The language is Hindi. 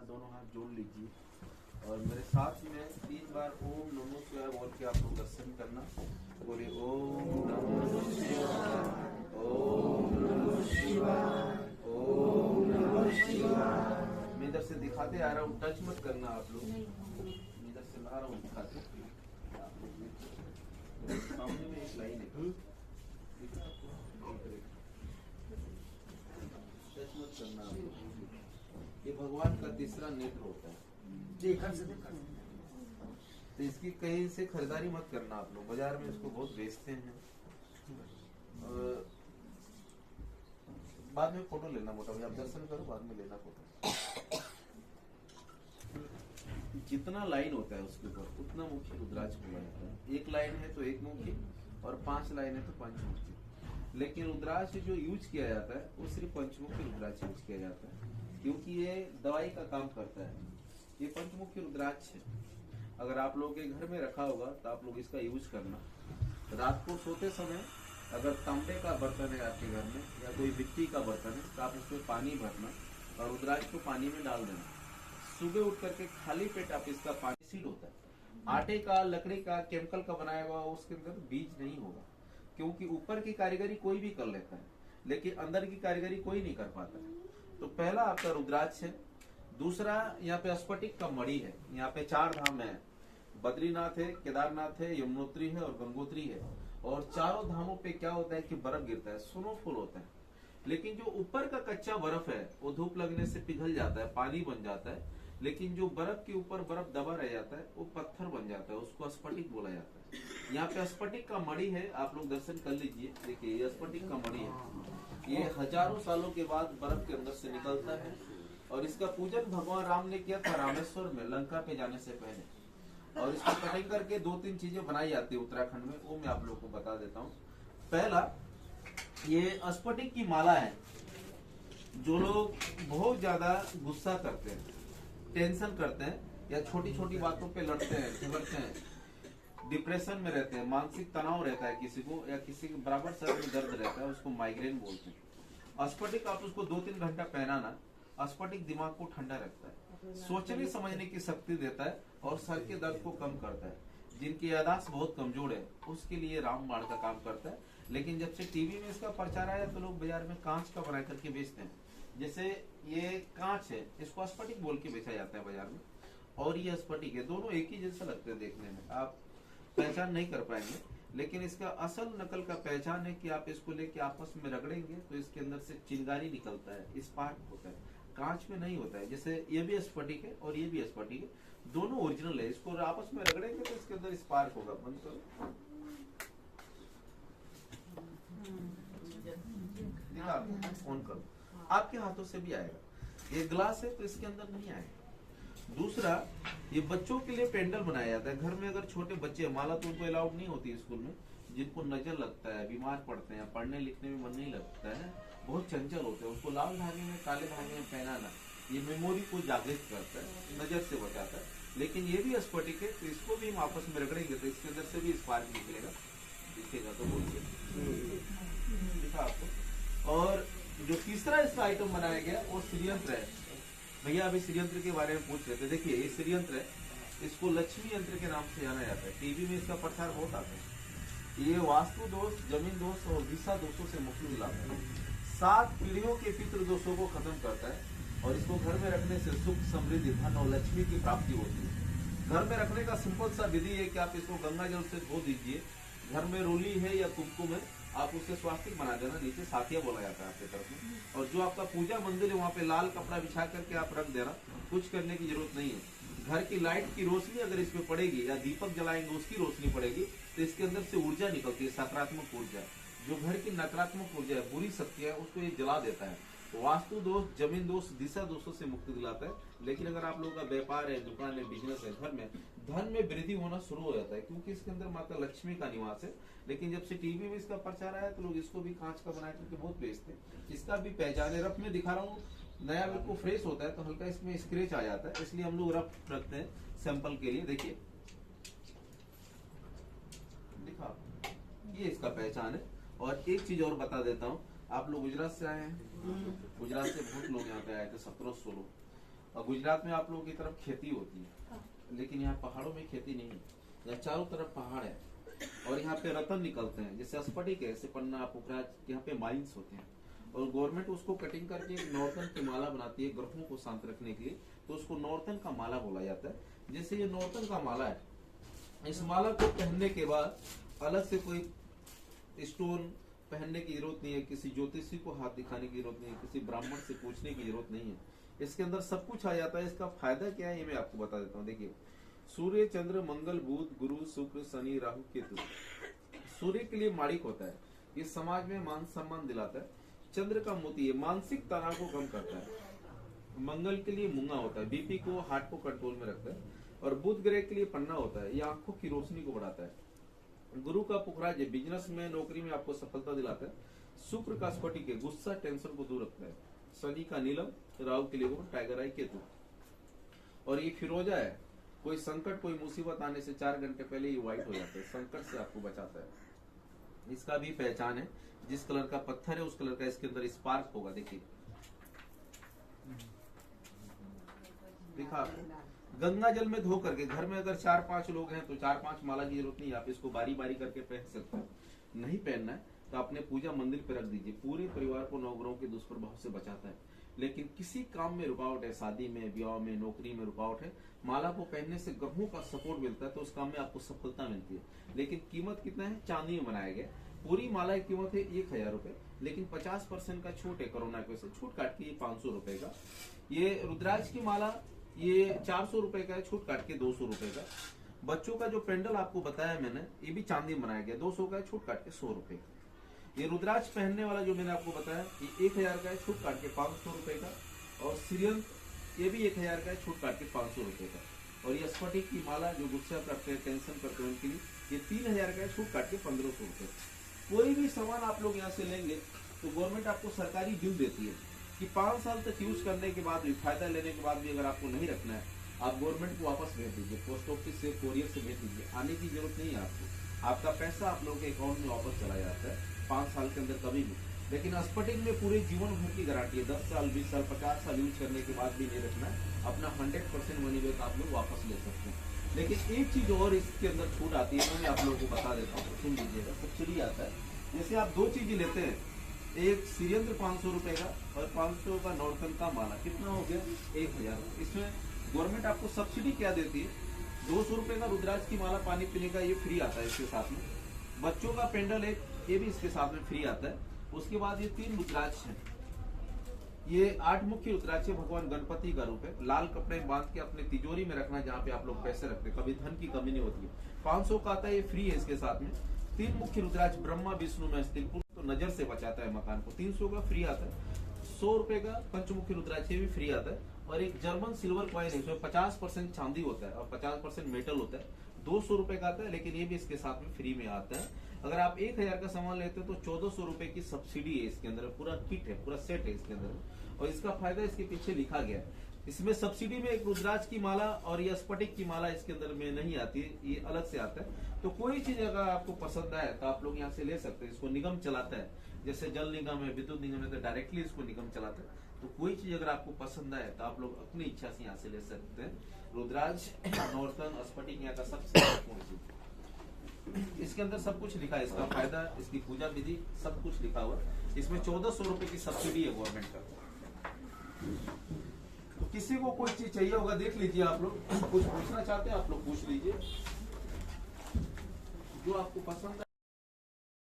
दोनों हाथ जोड़ लीजिए और मेरे साथ में 3 बार ओम नमो शिवाय बोल के आप लोग दर्शन करना। बोले ओम नमो शिवाय, ओम नमो शिवाय, ओम नमो शिवाय। मैं इधर से दिखाते आ रहा हूँ, टच मत करना आप लोग। इधर से ला रहा हूँ दिखाते। सामने में एक लाइन है, टच मत करना आप लोग। ये भगवान का तीसरा नेत्र होता है, तो इसकी कहीं से खरीदारी मत करना आप लोग। बाजार में इसको बहुत बेचते हैं। बाद में फोटो लेना मोटा भाई, आप दर्शन करो बाद में लेना फोटो। जितना लाइन होता है उसके ऊपर उतना मुखी रुद्राक्ष बोला जाता है। 1 लाइन है तो 1 मुखी और 5 लाइन है तो 5 मुखी। लेकिन रुद्राक्ष जो यूज किया जाता है वो सिर्फ पंचमुखी रुद्राक्ष यूज किया जाता है, क्योंकि ये दवाई का काम करता है। ये पंचमुखी रुद्राक्ष है। अगर आप लोगों के घर में रखा होगा तो आप लोग इसका यूज करना। रात को सोते समय अगर तांबे का बर्तन है आपके घर में या कोई मिट्टी का बर्तन है तो आप उसमें पानी भरना और रुद्राक्ष को पानी में डाल देना। सुबह उठ करके खाली पेट आप इसका पानी, सीड होता है आटे का, लकड़ी का, केमिकल का बनाया हुआ, उसके अंदर बीज नहीं होगा, क्योंकि ऊपर की कारीगरी कोई भी कर लेता है लेकिन अंदर की कारीगरी कोई नहीं कर पाता है। तो पहला आपका रुद्राक्ष है। दूसरा यहाँ पे स्फटिक का मणि है। यहाँ पे 4 धाम है, बद्रीनाथ है, केदारनाथ है, यमुनोत्री है और गंगोत्री है। और चारों धामों पे क्या होता है कि बर्फ गिरता है, स्नोफॉल होता है। लेकिन जो ऊपर का कच्चा बर्फ है वो धूप लगने से पिघल जाता है, पानी बन जाता है। लेकिन जो बर्फ के ऊपर बर्फ दबा रह जाता है वो पत्थर बन जाता है, उसको स्फटिक बोला जाता है। यहाँ पे स्फटिक का मणि है, आप लोग दर्शन कर लीजिए। देखिए ये स्फटिक का मणि है। ये हजारों सालों के बाद बर्फ के अंदर से निकलता है और इसका पूजन भगवान राम ने किया था रामेश्वर में, लंका पे जाने से पहले। और इसको कटिंग करके 2-3 चीजें बनाई जाती है उत्तराखंड में, वो मैं आप लोग को बता देता हूँ। पहला, ये स्फटिक की माला है। जो लोग बहुत ज्यादा गुस्सा करते हैं, टेंशन करते हैं या छोटी छोटी बातों पे लड़ते हैं, झगड़ते हैं, डिप्रेशन में रहते हैं, मानसिक तनाव रहता है किसी को, या किसी के बराबर सर में दर्द रहता है, उसको माइग्रेन बोलते हैं। स्फटिक आप उसको 2-3 घंटा पहनाना। स्फटिक दिमाग को ठंडा रखता है, सोचने समझने की शक्ति देता है और सर के दर्द को कम करता है। जिनकी याददाश्त बहुत कमजोर है उसके लिए रामबाण का काम करता है। लेकिन जब से टीवी में इसका प्रचार आया तो लोग बाजार में कांच का बना करके बेचते हैं। जैसे ये कांच है, इसको स्फटिक बोल के बेचा जाता है बाजार में, और ये स्फटिक है। दोनों एक ही जैसा लगते हैं देखने में, आप पहचान नहीं कर पाएंगे। लेकिन इसका असल नकल का पहचान है कि आप इसको लेके आपस में रगड़ेंगे तो इसके अंदर से चिंगारी निकलता है, स्पार्क होता है। कांच में नहीं होता है। जैसे ये भी स्फटिक है और ये भी स्फटिक है, दोनों ओरिजिनल है। इसको आपस में रगड़ेंगे तो इसके अंदर स्पार्क होगा। बंद करो, ऑन करो, आपके हाथों से भी आएगा। ये ग्लास है तो इसके अंदर नहीं आएगा। दूसरा, ये बच्चों के लिए पेंडल बनाया जाता है। घर में अगर छोटे बच्चे, माला तो उनको अलाउड नहीं होती स्कूल में, जिनको नजर लगता है, बीमार पड़ते हैं, पढ़ने लिखने में मन नहीं लगता है, बहुत चंचल होते हैं, उसको लाल धागे में, काले धागे में पहनाना ये मेमोरी को जागृत करता है, नजर से बचाता है। लेकिन ये भी स्फटिक है तो इसको भी हम आपस में रगड़ेंगे तो इसके अंदर से भी स्पार्क निकलेगा। दिखेगा तो बोलिए, दिखा आपको। और जो तीसरा इसका आइटम बनाया गया वो श्रीयंत्र है। भैया अभी श्रीयंत्र के बारे में पूछ रहे थे। देखिए ये श्रीयंत्र है, इसको लक्ष्मी यंत्र के नाम से जाना जाता है। टीवी में इसका प्रचार बहुत आता है। ये वास्तु दोष, जमीन दोष और दिशा दोषों से मुक्ति दिलाता है। 7 पीढ़ियों के पितृ दोषों को खत्म करता है और इसको घर में रखने से सुख, समृद्धि, धन और लक्ष्मी की प्राप्ति होती है। घर में रखने का सिंपल सा विधि है कि आप इसको गंगा जल से धो दीजिए। घर में रोली है या कुमकुम है, आप उससे स्वास्तिक बना देना, नीचे साथिया बोला जाता है आपके तरफ में। और जो आपका पूजा मंदिर है वहाँ पे लाल कपड़ा बिछा करके आप रख देना, कुछ करने की जरूरत नहीं है। घर की लाइट की रोशनी अगर इसमें पड़ेगी या दीपक जलाएंगे उसकी रोशनी पड़ेगी तो इसके अंदर से ऊर्जा निकलती है, सकारात्मक ऊर्जा। जो घर की नकारात्मक ऊर्जा है, बुरी शक्तियां, उसको ये जला देता है। वास्तु दोष, जमीन दोष, दिशा दोषों से मुक्ति दिलाता है। लेकिन अगर आप लोगों का व्यापार है, दुकान है, बिजनेस है, घर में धन में वृद्धि होना शुरू हो जाता है, क्योंकि इसके अंदर माता लक्ष्मी का निवास है। लेकिन जब से टीवी में इसका प्रचार आया तो लोग इसको भी कांच का बना करके बहुत बेचते हैं। इसका भी पहचान है। रफ में दिखा रहा हूँ, नया बिल्कुल फ्रेश होता है तो हल्का इसमें स्क्रेच आ जाता है, इसलिए हम लोग रफ रखते हैं सैंपल के लिए। देखिए दिखा, ये इसका पहचान है। और एक चीज और बता देता हूँ, आप लोग गुजरात से आए हैं, गुजरात से बहुत लोग यहाँ पे आए थे, 1700 लोग। और गुजरात में आप लोगों की तरफ खेती होती है, लेकिन यहाँ पहाड़ों में खेती नहीं है। यहाँ चारों तरफ पहाड़ है और यहाँ पे रतन निकलते हैं, जैसे स्फटिक है, जैसे पन्ना पुखराज, यहाँ पे माइंस होते हैं और गवर्नमेंट उसको कटिंग करके नौरतन की माला बनाती है ग्रहों को शांत रखने के लिए, तो उसको नौरतन का माला बोला जाता है। जैसे ये नौरतन का माला है, इस माला को पहनने के बाद अलग से कोई स्टोन पहनने की जरूरत नहीं है, किसी ज्योतिषी को हाथ दिखाने की जरूरत नहीं है, किसी ब्राह्मण से पूछने की जरूरत नहीं है, इसके अंदर सब कुछ आ जाता है। इसका फायदा क्या है ये मैं आपको बता देता हूँ। देखिए, सूर्य, चंद्र, मंगल, बुध, गुरु, शुक्र, शनि, राहु, केतु। सूर्य के लिए माणिक होता है, ये समाज में मान सम्मान दिलाता है। चंद्र का मोती है, मानसिक तनाव को कम करता है। मंगल के लिए मूंगा होता है, बीपी को, हार्ट को कंट्रोल में रखता है। और बुध ग्रह के लिए पन्ना होता है, ये आंखों की रोशनी को बढ़ाता है। गुरु का पुखराज है, बिजनेस में, नौकरी में आपको सफलता दिलाता है। शुक्र का स्फटिक है, गुस्सा, टेंशन को दूर रखता है। शनि का नीलम, राहु के लिए वो टाइगर आई, केतु। और ये फिरोजा है, कोई संकट, कोई मुसीबत आने से 4 घंटे पहले ये व्हाइट हो जाता है, संकट से आपको बचाता है। इसका भी पहचान है, जिस कलर का पत्थर है उस कलर का इसके अंदर स्पार्क होगा। देखिए, दिखा गंगा जल में धो करके, घर में अगर 4-5 लोग हैं तो 4-5 माला की जरूरत नहीं है, आप इसको बारी बारी करके पहन सकते हैं। नहीं पहनना है तो अपने पूजा मंदिर पे रख दीजिए, पूरे परिवार को नवग्रहों के दुष्प्रभाव से बचाता है। लेकिन किसी काम में रुकावट है, शादी में, विवाह में, नौकरी में रुकावट है, माला को पहनने से ग्रहों का सपोर्ट मिलता है, तो उस काम में आपको सफलता मिलती है। लेकिन कीमत कितना है, चांदी में बनाया गया। पूरी माला की कीमत है 1000 रुपए, लेकिन 50% का छूट है, कोरोना की वजह से छूट काट के ये 500 रुपए का। ये रुद्राक्ष की माला ये 400 रुपए का है, छूट काट के 200 रुपए का। बच्चों का जो पेंडल आपको बताया मैंने, ये भी चांदी में बनाया गया, 200 का है, छूट काट के 100 रुपए का। ये रुद्राक्ष पहनने वाला जो मैंने आपको बताया, ये 1000 का है, छूट काट के 500 रुपए का। और सीरियल ये भी 1000 का है, छूट काट के 500 रुपए का। और ये स्फटिक की माला जो गुस्सा करते हैं, टेंशन करते हैं, उनके लिए ये 3000 का है, छूट काट के 1500 रुपए। कोई भी सामान आप लोग यहाँ से लेंगे तो गवर्नमेंट आपको सरकारी ड्यू देती है कि 5 साल तक यूज करने के बाद भी, फायदा लेने के बाद भी अगर आपको नहीं रखना है, आप गवर्नमेंट को वापस भेज दीजिए, पोस्ट ऑफिस से, कोरियर से भेज दीजिए, आने की जरूरत नहीं है आपको। आपका पैसा आप लोगों के अकाउंट में वापस चला जाता है 5 साल के अंदर कभी भी। लेकिन स्फटिक में पूरे जीवन भर की गारंटी है, 10 साल, 20 साल, 50 साल यूज करने के बाद भी नहीं रखना है, अपना 100% मनी बैक आप लोग वापस ले सकते हैं। लेकिन एक चीज और इसके अंदर छूट आती है, मैं आप लोगों को बता देता हूँ, सुन लीजिएगा, सब्सिडी आता है। जैसे आप 2 चीजें लेते हैं, एक सिरियंत्र 500 रुपए का और 500 का नौरतन का माला, कितना हो गया 1000। इसमें गवर्नमेंट आपको सब्सिडी क्या देती है, 200 रुपए का रुद्राक्ष की माला, पानी पीने का ये फ्री आता है इसके साथ में। बच्चों का पेंडल एक, ये भी इसके साथ में फ्री आता है। उसके बाद ये 3 रुद्राक्ष है, ये 8 मुख्य रुद्राक्ष है, भगवान गणपति का रूप है। लाल कपड़े बांध के अपने तिजोरी में रखना, जहाँ पे आप लोग पैसे रखते हैं, कभी धन की कमी नहीं होती है। 500 का आता है, ये फ्री है इसके साथ में। 3 मुख्य रुद्राक्ष, ब्रह्मा विष्णु में स्थिर, तो नजर से बचाता है मकान को, 300 का फ्री आता है। 100 रुपए का पंचमुखी रुद्राक्ष भी फ्री आता है। और एक जर्मन सिल्वर कॉइन है, इसमें 50% चांदी होता है और 50% मेटल होता है, 200 रुपए का आता है, लेकिन ये भी इसके साथ में फ्री में आता है। अगर आप 1000 का सामान लेते हो तो 1400 रुपए की सब्सिडी है इसके अंदर, पूरा किट है, पूरा सेट है इसके अंदर। और इसका फायदा इसके पीछे लिखा गया है। इसमें सब्सिडी में एक रुद्राक्ष की माला और ये स्फटिक की माला इसके अंदर में नहीं आती है, ये अलग से आता है। तो कोई चीज अगर आपको पसंद आए तो आप लोग यहाँ से ले सकते हैं। इसको निगम चलाता है, जैसे जल निगम है, विद्युत निगम है, तो डायरेक्टली इसको निगम चलाता है। तो कोई चीज अगर आपको पसंद आए तो आप लोग अपनी इच्छा से यहाँ से ले सकते हैं। रुद्राक्ष, नौरतन, स्फटिक यहाँ का सबसे महत्वपूर्ण चीज। इसके अंदर सब कुछ लिखा है, इसका फायदा, इसकी पूजा विधि, सब कुछ लिखा हुआ। इसमें 1400 रुपए की सब्सिडी है गवर्नमेंट का। तो किसी को कोई चीज चाहिए होगा, देख लीजिए आप लोग, कुछ पूछना चाहते हैं आप लोग पूछ लीजिए, जो आपको पसंद है।